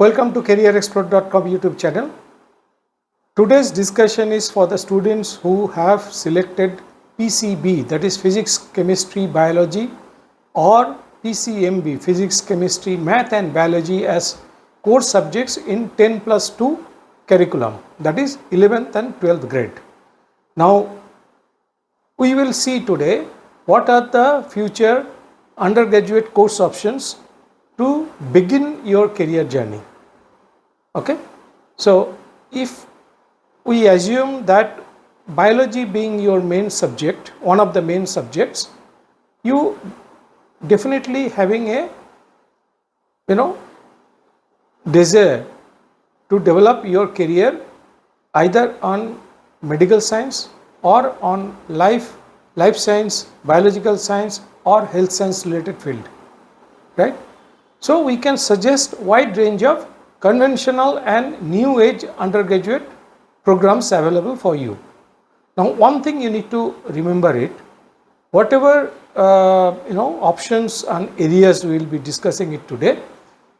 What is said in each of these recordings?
Welcome to CareerXplore.com YouTube channel. Today's discussion is for the students who have selected PCB, that is Physics, Chemistry, Biology, or PCMB, Physics, Chemistry, Math and Biology as core subjects in 10+2 curriculum, that is 11th and 12th grade. Now, we will see today what are the future undergraduate course options to begin your career journey. Okay, so if we assume that biology being your main subject, one of the main subjects, you definitely having a desire to develop your career either on medical science or on life science, biological science or health science related field, right? So we can suggest wide range of conventional and new age undergraduate programs available for you. Now, one thing you need to remember it, whatever options and areas we will be discussing it today,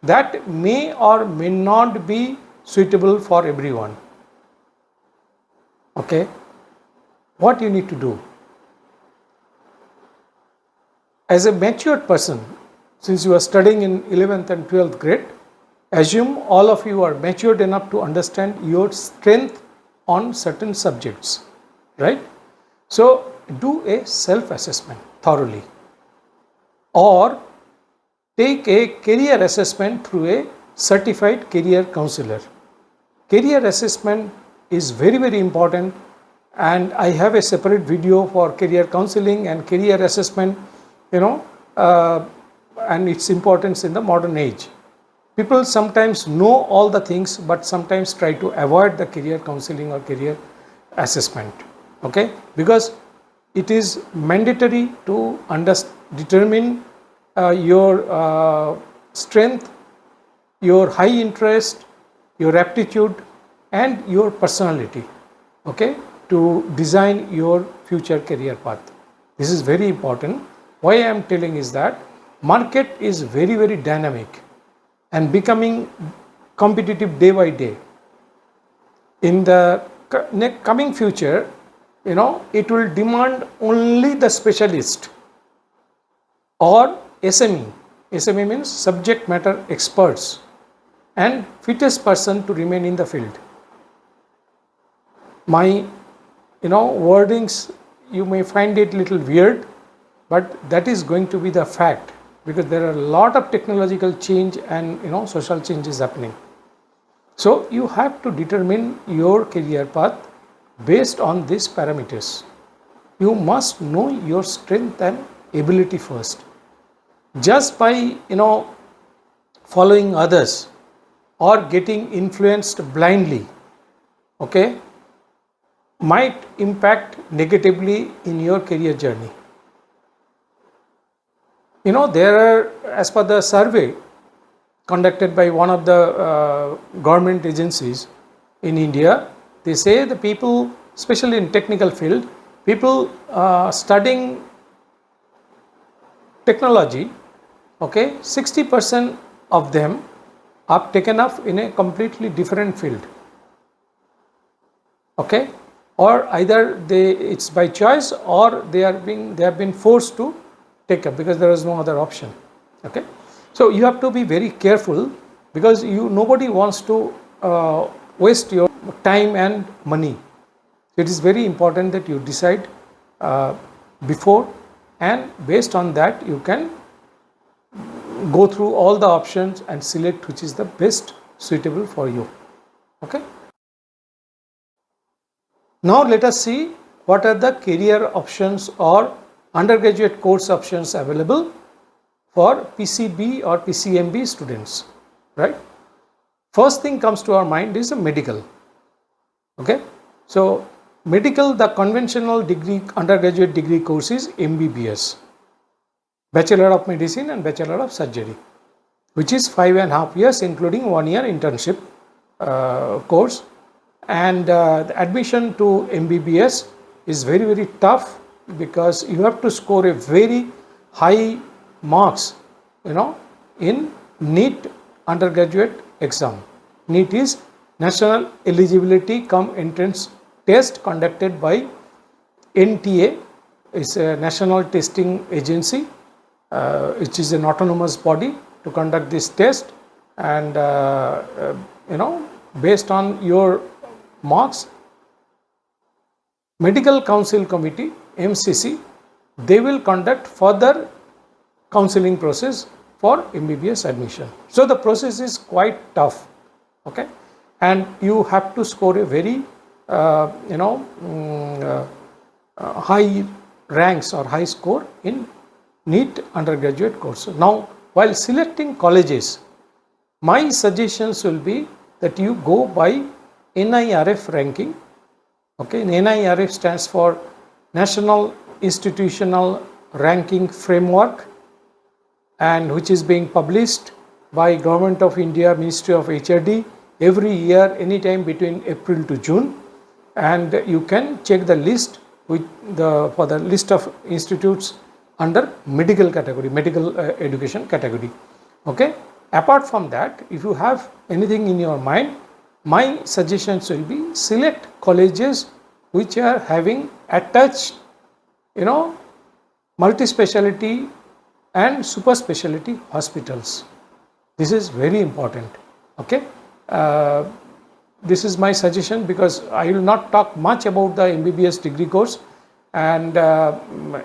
that may or may not be suitable for everyone. Okay, what you need to do as a matured person, since you are studying in 11th and 12th grade, assume all of you are matured enough to understand your strength on certain subjects, right? So do a self-assessment thoroughly or take a career assessment through a certified career counselor. Career assessment is very, very important, and I have a separate video for career counseling and career assessment, and its importance in the modern age. People sometimes know all the things, but sometimes try to avoid the career counseling or career assessment, okay? Because it is mandatory to determine your strength, your high interest, your aptitude and your personality, okay, to design your future career path. This is very important. Why I am telling is that market is very, very dynamic and becoming competitive day by day. In the coming future, it will demand only the specialist or SME. SME means subject matter experts and fittest person to remain in the field. My wordings, you may find it little weird, but that is going to be the fact, because there are a lot of technological change and social changes happening. So you have to determine your career path based on these parameters. You must know your strength and ability first. Just by following others or getting influenced blindly, okay, might impact negatively in your career journey. There are, as per the survey conducted by one of the government agencies in India, they say the people, especially in technical field, people studying technology, okay, 60% of them are taken up in a completely different field, okay, or either it's by choice or they have been forced to take up because there is no other option. Okay, so you have to be very careful, because nobody wants to waste your time and money. It is very important that you decide before, and based on that you can go through all the options and select which is the best suitable for you. Okay, now let us see what are the career options or undergraduate course options available for PCB or PCMB students, right? First thing comes to our mind is a medical. Okay, so medical, the conventional degree, undergraduate degree course is MBBS, Bachelor of Medicine and Bachelor of Surgery, which is 5.5 years including 1 year internship course. And the admission to MBBS is very, very tough, because you have to score a very high marks in NEET undergraduate exam. NEET is National Eligibility cum Entrance Test conducted by NTA. It's a national testing agency, which is an autonomous body to conduct this test, and based on your marks, Medical Council Committee MCC, they will conduct further counseling process for MBBS admission. So the process is quite tough, okay, and you have to score a very high ranks or high score in NEET undergraduate course. Now, while selecting colleges, my suggestions will be that you go by NIRF ranking. Okay, NIRF stands for National Institutional Ranking Framework, and which is being published by Government of India, Ministry of HRD every year, anytime between April to June, and you can check the list for the list of institutes under medical category, medical education category. Okay. Apart from that, if you have anything in your mind, my suggestions will be select colleges which are having attached, multi-speciality and super speciality hospitals. This is very important. Okay. This is my suggestion, because I will not talk much about the MBBS degree course, and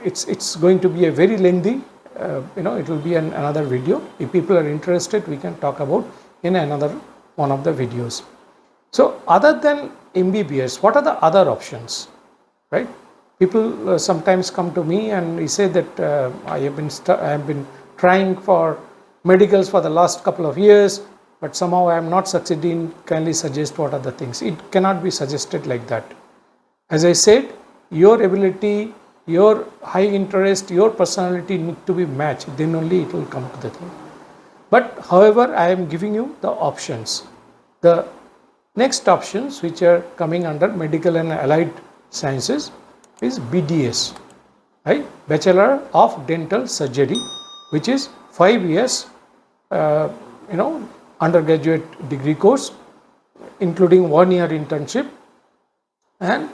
it's going to be a very lengthy, it will be another video. If people are interested, we can talk about in another one of the videos. So other than MBBS, what are the other options, right? People sometimes come to me and they say that I have been trying for medicals for the last couple of years, but somehow I am not succeeding. Kindly suggest what are the things. It cannot be suggested like that. As I said, your ability, your high interest, your personality need to be matched, then only it will come to the thing. But however, I am giving you the options. The next options which are coming under medical and allied sciences is BDS, right? Bachelor of Dental Surgery, which is 5 years, undergraduate degree course, including 1 year internship, and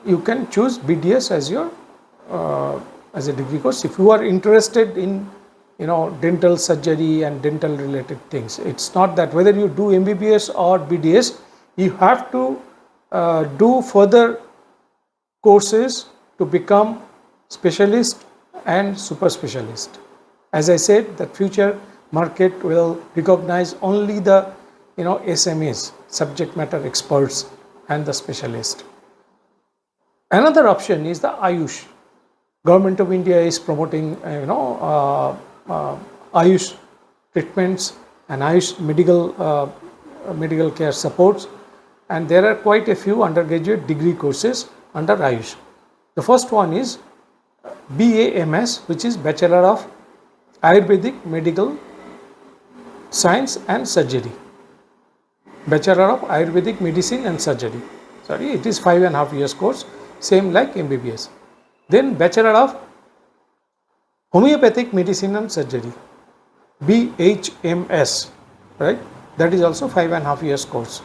you can choose BDS as your as a degree course if you are interested in dental surgery and dental related things. It's not that whether you do MBBS or BDS, you have to do further courses to become specialist and super specialist. As I said, the future market will recognize only the SMEs, subject matter experts, and the specialist. Another option is the Ayush. Government of India is promoting Ayush treatments and Ayush medical care supports, and there are quite a few undergraduate degree courses under Ayush. The first one is BAMS, which is Bachelor of Ayurvedic Medical Science and Surgery. Bachelor of Ayurvedic Medicine and Surgery. Sorry, it is 5.5 years course, same like MBBS. Then Bachelor of Homeopathic Medicine and Surgery, BHMS, right? That is also 5.5 years course.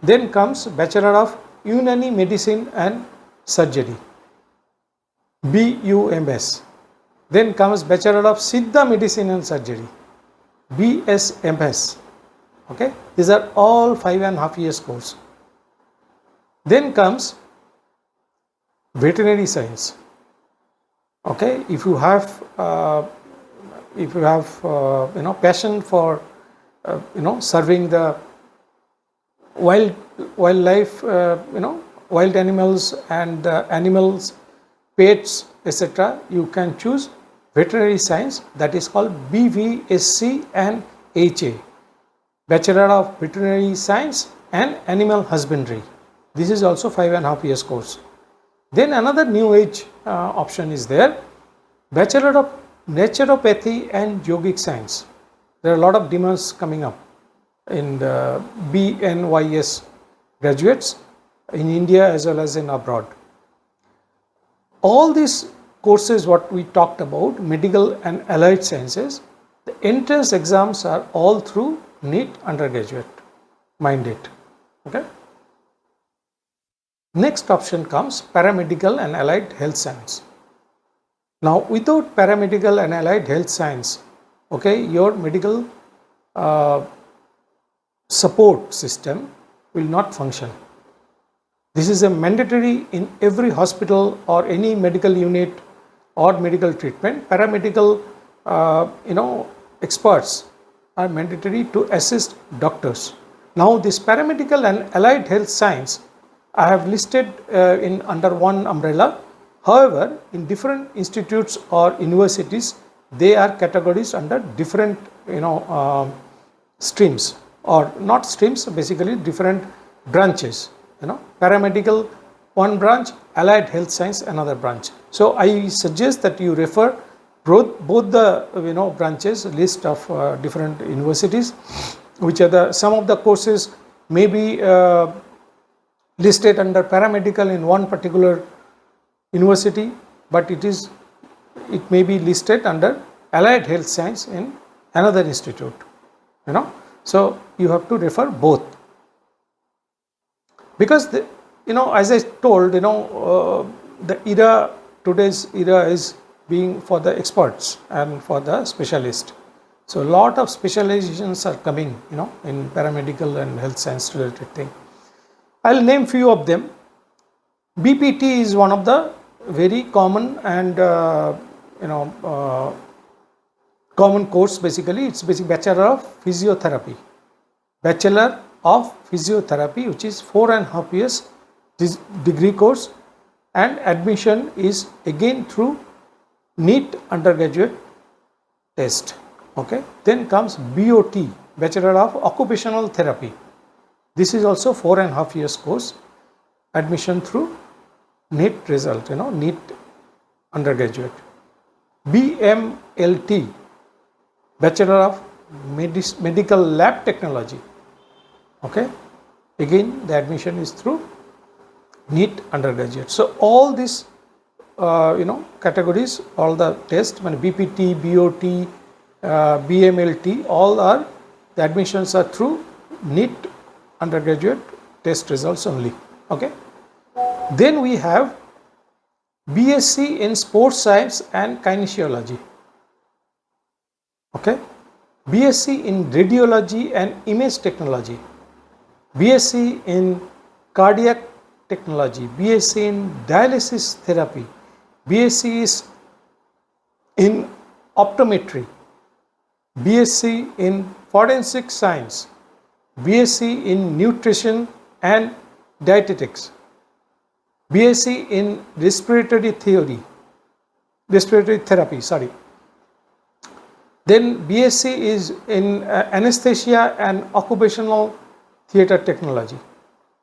Then comes Bachelor of Unani Medicine and Surgery, BUMS. Then comes Bachelor of Siddha Medicine and Surgery, BSMS. Okay, these are all 5.5 years course. Then comes Veterinary Science. Okay, if you have passion for serving the wildlife, wild animals and animals, pets, etc., you can choose Veterinary Science, that is called BVSC and HA, Bachelor of Veterinary Science and Animal Husbandry. This is also 5.5 years course. Then another new age option is there, Bachelor of Naturopathy and Yogic Science. There are a lot of demands coming up in the BNYS graduates in India as well as in abroad. All these courses what we talked about, medical and allied sciences, the entrance exams are all through NEET undergraduate. Mind it. Okay. Next option comes paramedical and allied health science. Now, without paramedical and allied health science, okay, your medical support system will not function. This is a mandatory in every hospital or any medical unit or medical treatment. Paramedical experts are mandatory to assist doctors. Now, this paramedical and allied health science I have listed in under one umbrella. However, in different institutes or universities, they are categories under different streams, or not streams, basically different branches. Paramedical one branch, allied health science another branch. So I suggest that you refer both the branches, list of different universities, which are some of the courses may be listed under paramedical in one particular university, but it may be listed under allied health science in another institute. So you have to refer both, because as I told, today's era is being for the experts and for the specialist. So a lot of specializations are coming, in paramedical and health science related thing. I'll name few of them. BPT is one of the very common and common course. Basically, it's Bachelor of Physiotherapy. Bachelor of Physiotherapy, which is 4.5 years degree course, and admission is again through NEET undergraduate test. Okay. Then comes BOT, Bachelor of Occupational Therapy. This is also 4.5 years course, admission through NEET result, NEET undergraduate. BMLT, Bachelor of Medical Lab Technology. Okay, again the admission is through NEET undergraduate. So all these categories, all the tests, BPT, BOT, BMLT, all are, the admissions are through NEET undergraduate test results only. Okay. Then we have BSc in Sports Science and Kinesiology. Okay. BSc in Radiology and Image Technology. BSc in Cardiac Technology. BSc in Dialysis Therapy. BSc is in Optometry. BSc in Forensic Science. BSc in Nutrition and Dietetics. BSc in Respiratory Therapy, sorry. Then BSc is in Anesthesia and Occupational Theatre Technology.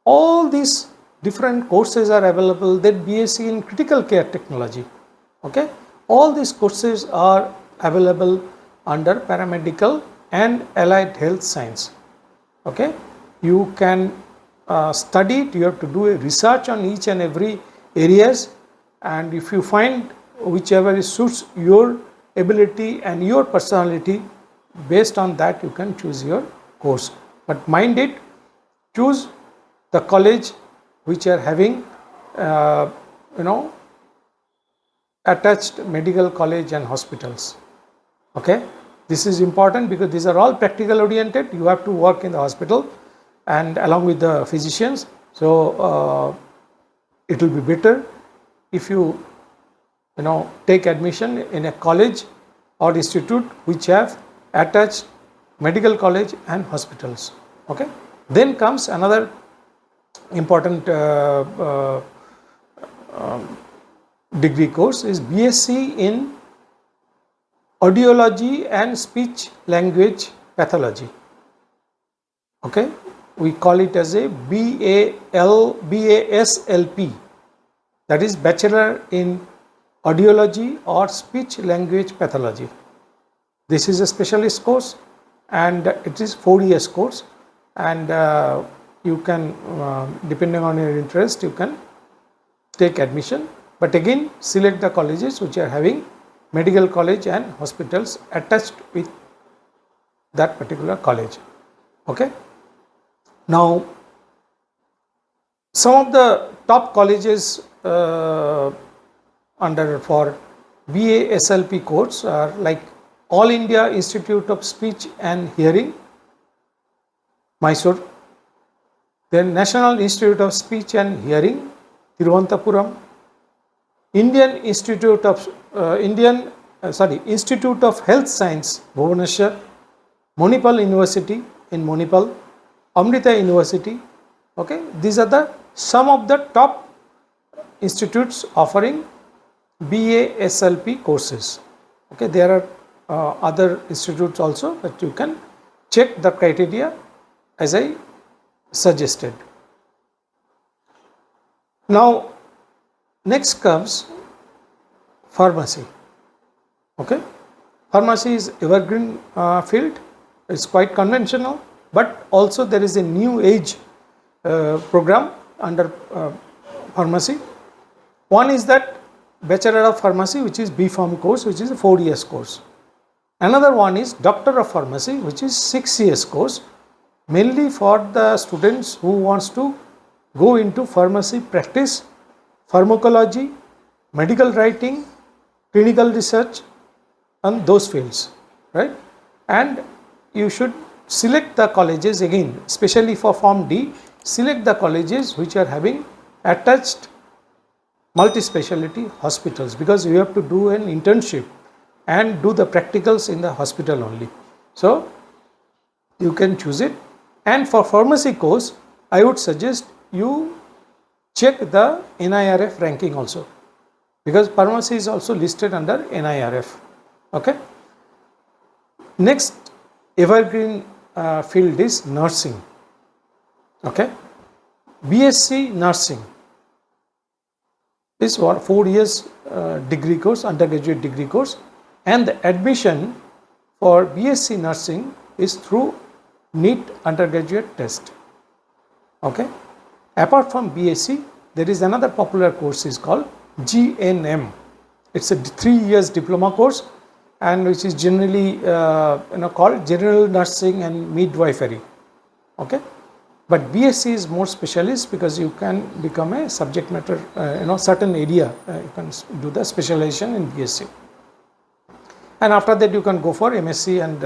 All these different courses are available. Then BSc in Critical Care Technology. Okay, all these courses are available under paramedical and allied health science. Okay, you can study it. You have to do a research on each and every areas, and if you find whichever suits your ability and your personality, based on that you can choose your course. But mind it, choose the college which are having attached medical college and hospitals. Okay, this is important because these are all practical oriented. You have to work in the hospital and along with the physicians. So it will be better if you take admission in a college or institute which have attached medical college and hospitals. Okay. Then comes another important degree course is BSc in Audiology and Speech Language Pathology. Okay, we call it as a BASLP, that is Bachelor in Audiology or Speech Language Pathology. This is a specialist course and it is 4 years course, and you can depending on your interest you can take admission, but again select the colleges which are having medical college and hospitals attached with that particular college. Okay. Now, some of the top colleges under for BA SLP course are like All India Institute of Speech and Hearing, Mysore, then National Institute of Speech and Hearing, Thiruvananthapuram, Institute of Health Science, Bhubaneswar, Manipal University in Manipal, Amrita University. Okay, these are the some of the top institutes offering BA SLP courses. Okay, there are other institutes also, but you can check the criteria as I suggested. Now, next comes pharmacy. Okay, pharmacy is evergreen field. It's quite conventional, but also there is a new age program under pharmacy. One is that Bachelor of Pharmacy, which is B.Pharm course, which is a 4 years course. Another one is Doctor of Pharmacy, which is 6 years course, mainly for the students who wants to go into pharmacy practice, pharmacology, medical writing, clinical research, and those fields, right? And you should select the colleges again, especially for Form D, select the colleges which are having attached multi-speciality hospitals, because you have to do an internship and do the practicals in the hospital only. So you can choose it. And for pharmacy course, I would suggest you check the NIRF ranking also, because pharmacy is also listed under NIRF. Okay. Next evergreen field is nursing. Okay. BSc nursing is 4 years degree course, undergraduate degree course, and the admission for BSc nursing is through NEET undergraduate test. Okay. Apart from BSc, there is another popular course is called GNM. It's a 3 years diploma course, and which is generally called General Nursing and Midwifery. Okay. But BSc is more specialist, because you can become a subject matter, certain area, you can do the specialization in BSc. And after that you can go for MSc and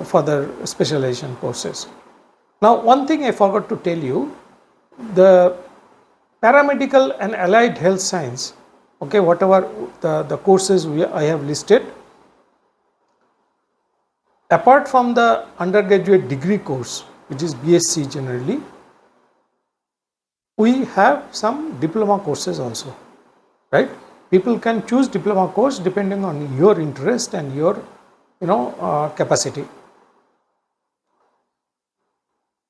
further specialization courses. Now, one thing I forgot to tell you, the paramedical and allied health science, okay, whatever the courses I have listed, apart from the undergraduate degree course, which is BSc generally, we have some diploma courses also, right? People can choose diploma course depending on your interest and your capacity.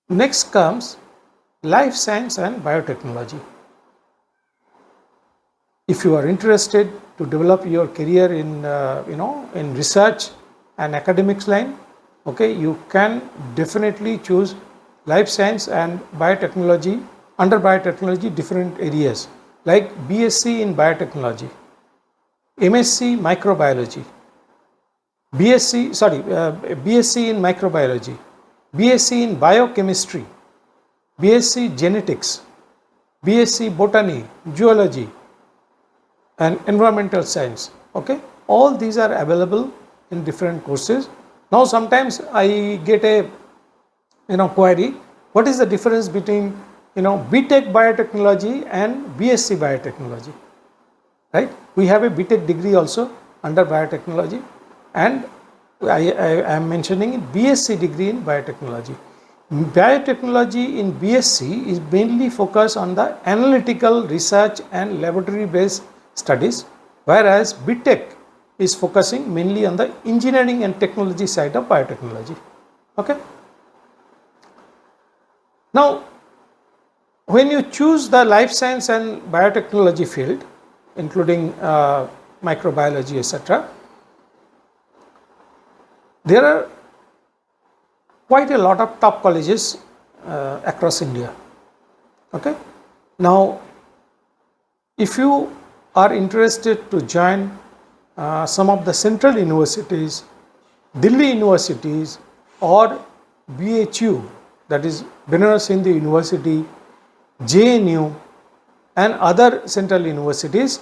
Next comes life science and biotechnology. If you are interested to develop your career in in research and academics line, okay, you can definitely choose life science and biotechnology. Under biotechnology, different areas like BSc in biotechnology, MSc microbiology, BSc in microbiology, BSc in biochemistry, BSc genetics, BSc botany, zoology, and environmental science. Okay, all these are available in different courses. Now, sometimes I get a query, what is the difference between BTech biotechnology and BSc biotechnology, right? We have a BTech degree also under biotechnology, and I am mentioning BSc degree in biotechnology. Biotechnology in BSc is mainly focused on the analytical research and laboratory based studies, whereas BTech is focusing mainly on the engineering and technology side of biotechnology. Okay. Now, when you choose the life science and biotechnology field, including microbiology, etc., there are quite a lot of top colleges across India. Okay. Now, if you are interested to join some of the central universities, Delhi universities, or BHU, that is Banaras Hindu University, JNU and other central universities,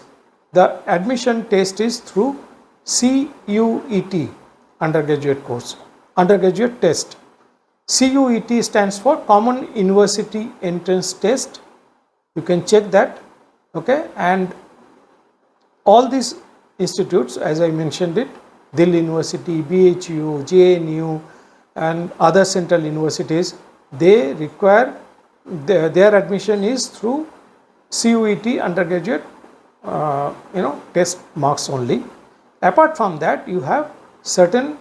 the admission test is through CUET, undergraduate course, undergraduate test. CUET stands for Common University Entrance Test. You can check that, okay, and all these institutes, as I mentioned it, Delhi University, BHU, JNU and other central universities, they require their admission is through CUET undergraduate test marks only. Apart from that, you have certain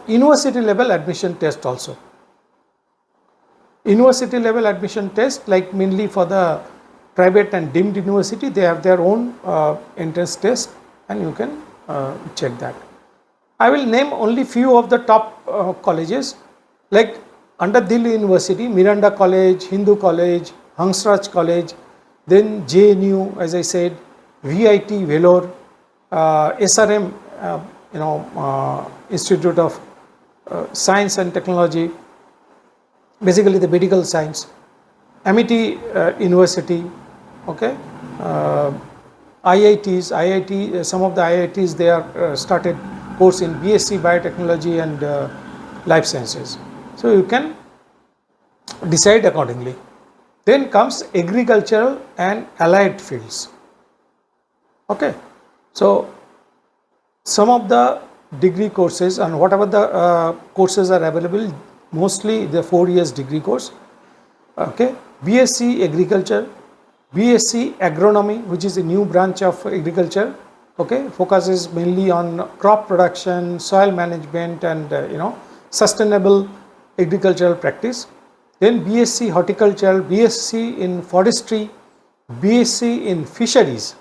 university level admission test also. University level admission test, like mainly for the private and deemed university, they have their own entrance test and you can check that. I will name only few of the top colleges, like under Delhi University, Miranda College, Hindu College, Hansraj College, then JNU, as I said, VIT Vellore, SRM, Institute of Science and Technology, basically the medical science, Amity University, okay, IIT, some of the IITs, they are started course in BSc Biotechnology and Life Sciences. So you can decide accordingly. Then comes agricultural and allied fields. Okay, so some of the degree courses and whatever the courses are available, mostly the 4 years degree course. Okay, BSc Agriculture, BSc Agronomy, which is a new branch of agriculture. Okay, focuses mainly on crop production, soil management and sustainable agricultural practice. Then BSc Horticulture, BSc in Forestry, BSc in Fisheries,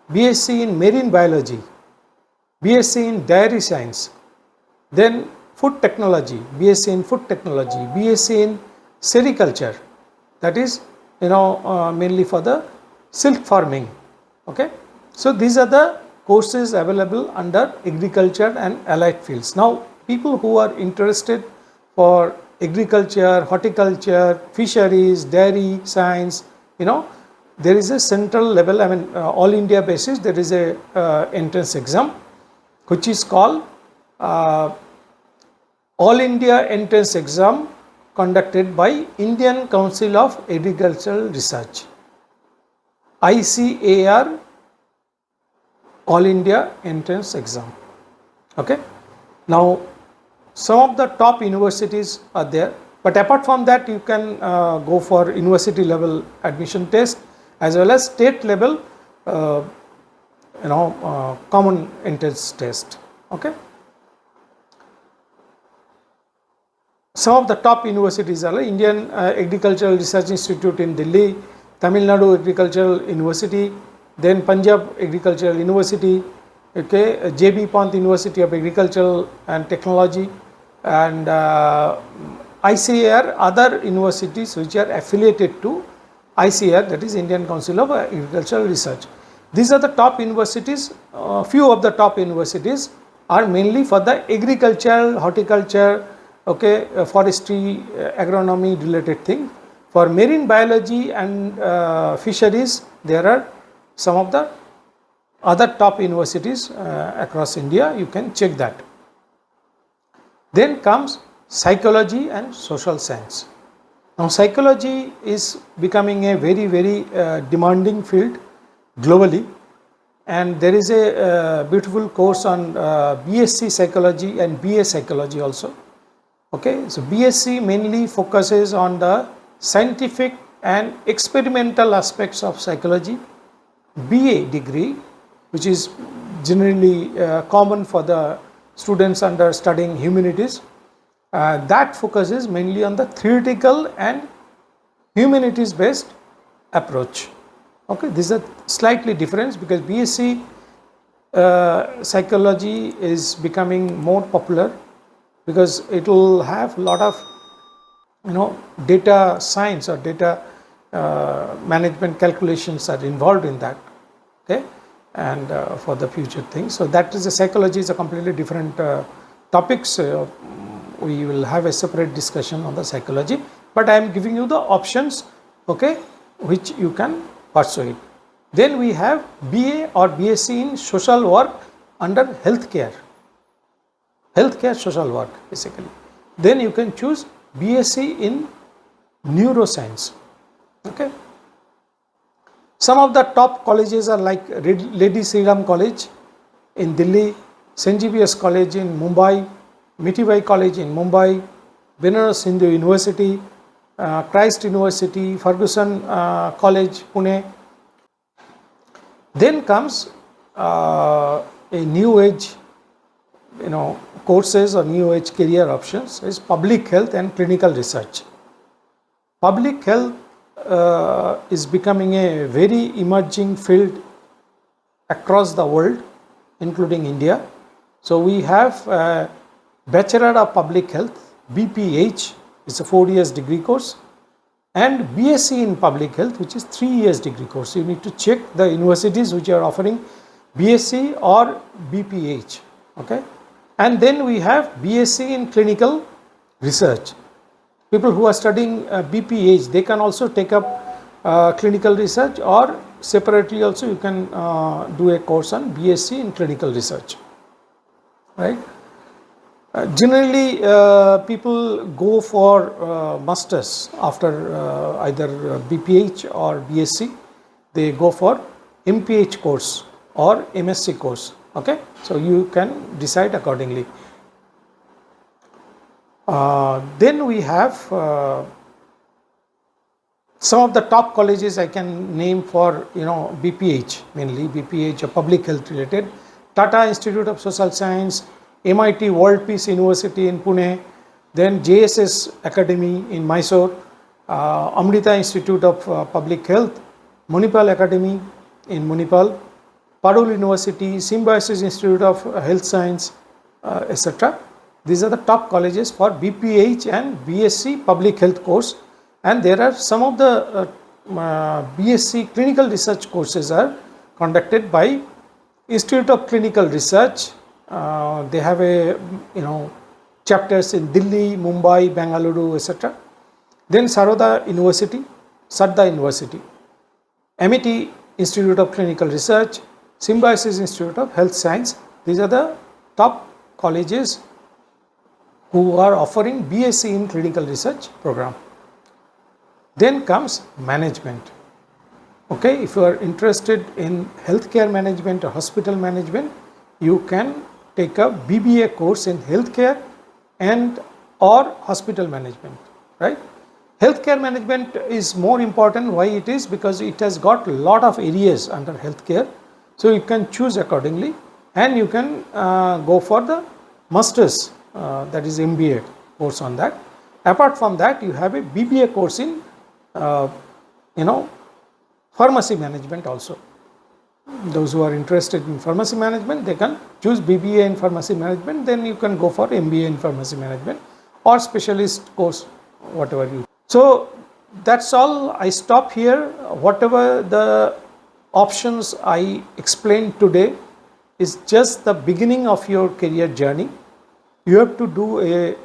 BSc in Marine Biology, BSc in Dairy Science, then Food Technology, BSc in Food Technology, BSc in Sericulture, that is mainly for the silk farming. Okay, so these are the courses available under agriculture and allied fields. Now people who are interested for agriculture, horticulture, fisheries, dairy science, there is a central level, all India basis, there is a entrance exam which is called All India Entrance Exam, conducted by Indian Council of Agricultural Research, ICAR, All India Entrance Exam. Okay, now some of the top universities are there, but apart from that you can go for university level admission test as well as state level common entrance test. Okay, some of the top universities are Indian Agricultural Research Institute in Delhi, Tamil Nadu Agricultural University, then Punjab Agricultural University, okay, JB Pant University of Agricultural and Technology, and ICAR, other universities which are affiliated to ICAR, that is Indian Council of Agricultural Research. These are the top universities. Few of the top universities are mainly for the agriculture, horticulture, okay, forestry, agronomy related thing. For marine biology and fisheries, there are some of the other top universities across India. You can check that. Then comes psychology and social science. Now psychology is becoming a very, very demanding field globally, and there is a beautiful course on BSc Psychology and BA Psychology also. Okay, so BSc mainly focuses on the scientific and experimental aspects of psychology. BA degree, which is generally common for the students under studying humanities, that focuses mainly on the theoretical and humanities based approach. Okay, this is a slightly difference because BSc psychology is becoming more popular because it will have a lot of data science or data management calculations are involved in that. Okay, and for the future things. So that is, a psychology is a completely different topics we will have a separate discussion on the psychology, but I am giving you the options, okay, which you can pursue it. Then we have BA or BSc in social work under healthcare social work basically. Then you can choose BSc in neuroscience, okay. Some of the top colleges are like Lady Sri Ram College in Delhi, St. Xavier's College in Mumbai, Mitibai College in Mumbai, Benares Hindu University, Christ University, Ferguson College, Pune. Then comes a new age, courses or new age career options is public health and clinical research. Public health is becoming a very emerging field across the world, including India. So we have Bachelor of Public Health, BPH, is a 4 years degree course, and BSc in Public Health, which is 3 years degree course. You need to check the universities which are offering BSc or BPH, okay. And then we have BSc in Clinical Research. People who are studying BPH, they can also take up clinical research, or separately also you can do a course on BSc in Clinical Research, right. Generally people go for masters after either BPH or BSc. They go for MPH course or MSc course, okay. So you can decide accordingly. Then we have some of the top colleges I can name for BPH, mainly BPH or public health related. Tata Institute of Social Science, MIT World Peace University in Pune, then JSS Academy in Mysore, Amrita Institute of Public Health, Manipal Academy in Manipal, Padul University, Symbiosis Institute of Health Science, etc. These are the top colleges for BPH and BSc Public Health course, and there are some of the BSc Clinical Research courses are conducted by Institute of Clinical Research. They have a chapters in Delhi, Mumbai, Bengaluru, etc. Then Saroda University, Sadda University, Amity Institute of Clinical Research, Symbiosis Institute of Health Science. These are the top colleges who are offering BSc in Clinical Research program. Then comes management. Okay, if you are interested in healthcare management or hospital management, you can take a BBA course in healthcare and or hospital management, right. Healthcare management is more important. Why it is? Because it has got a lot of areas under healthcare, so you can choose accordingly, and you can go for the masters, that is MBA course on that. Apart from that, you have a BBA course in pharmacy management also. Those who are interested in pharmacy management, they can choose BBA in pharmacy management. Then you can go for MBA in pharmacy management or specialist course, whatever you. So that's all. I stop here. Whatever the options I explained today is just the beginning of your career journey. You have to do a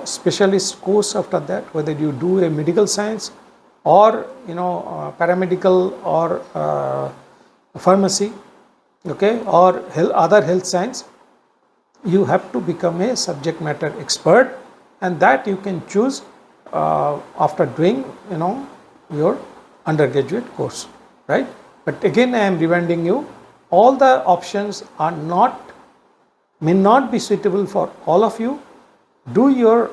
specialist course after that, whether you do a medical science or paramedical or pharmacy, okay, or other health science. You have to become a subject matter expert, and that you can choose after doing your undergraduate course, right. But again, I am reminding you, all the options are may not be suitable for all of you. Do your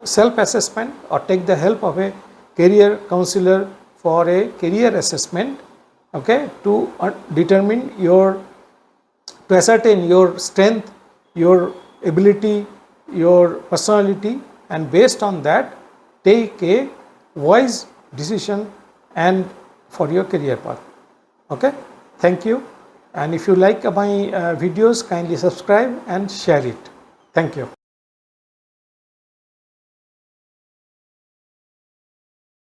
self assessment or take the help of a career counselor for a career assessment, okay, to determine to ascertain your strength, your ability, your personality, and based on that take a wise decision and for your career path. Okay, thank you, and if you like my videos, kindly subscribe and share it. Thank you.